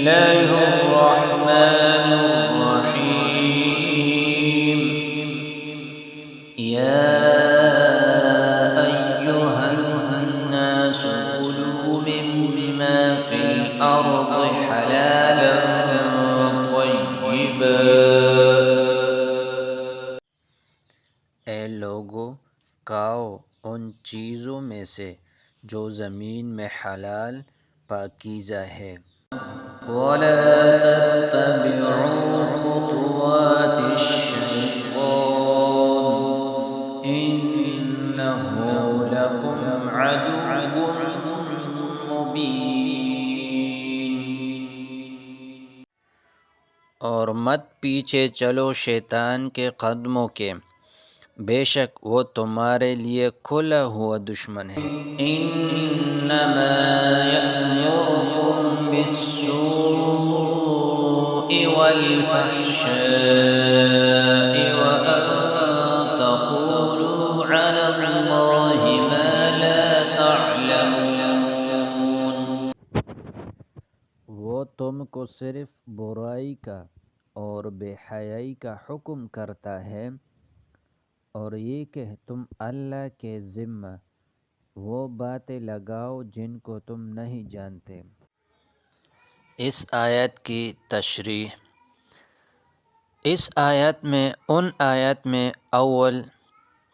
الله الرحمن الرحيم. يا أيها الناس كلوا مما في الأرض حلالا طيبا. اے لوگو، کھاؤ ان چیزوں میں سے جو زمین میں حلال پاکیزہ ہے، ولا تتبعوا خطوات الشيطان إنه لكم عدو مبين. اور مت پیچھے چلو شیطان کے قدموں کے، بے شک وہ تمہارے لیے کھلا ہوا دشمن ہے. إنما يأمركم بالسوء والفحشاء وأن تقولوا على الله ما لا تعلمون. وہ تم کو صرف برائی کا اور بے حیائی کا حکم کرتا ہے، اور یہ کہ تم اللہ کے ذمہ وہ باتیں لگاؤ جن کو تم نہیں جانتے. اس آیت کی تشریح. اس آیت میں اول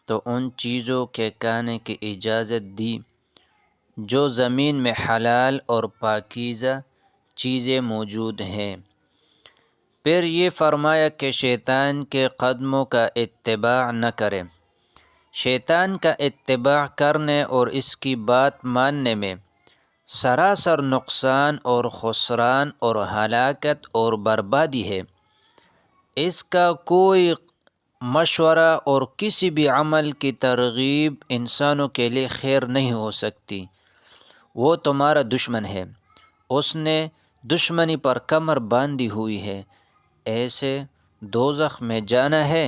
تو ان چیزوں کے کھانے کی اجازت دی جو زمین میں حلال اور پاکیزہ چیزیں موجود ہیں. پھر یہ فرمایا کہ شیطان کے قدموں کا اتباع نہ کرے. شیطان کا اتباع کرنے اور اس کی بات ماننے میں سراسر نقصان اور خسران اور ہلاکت اور بربادی ہے. اس کا کوئی مشورہ اور کسی بھی عمل کی ترغیب انسانوں کے لیے خیر نہیں ہو سکتی. وہ تمہارا دشمن ہے، اس نے دشمنی پر کمر باندھی ہوئی ہے. ایسے دوزخ میں جانا ہے،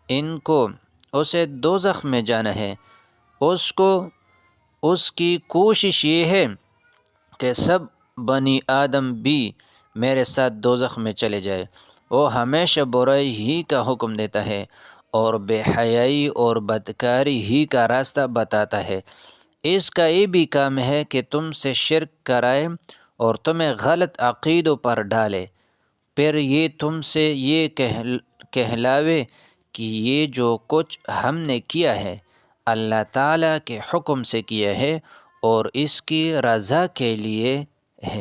ان کو اسے دوزخ میں جانا ہے. اس کی کوشش یہ ہے کہ سب بنی آدم بھی میرے ساتھ دوزخ میں چلے جائے. وہ ہمیشہ برائی ہی کا حکم دیتا ہے اور بے حیائی اور بدکاری ہی کا راستہ بتاتا ہے. اس کا یہ بھی کام ہے کہ تم سے شرک کرائے اور تمہیں غلط عقیدوں پر ڈالے. پھر یہ تم سے یہ کہلاوے کہ یہ جو کچھ ہم نے کیا ہے اللہ تعالیٰ کے حکم سے کیا ہے اور اس کی رضا کے لیے ہے.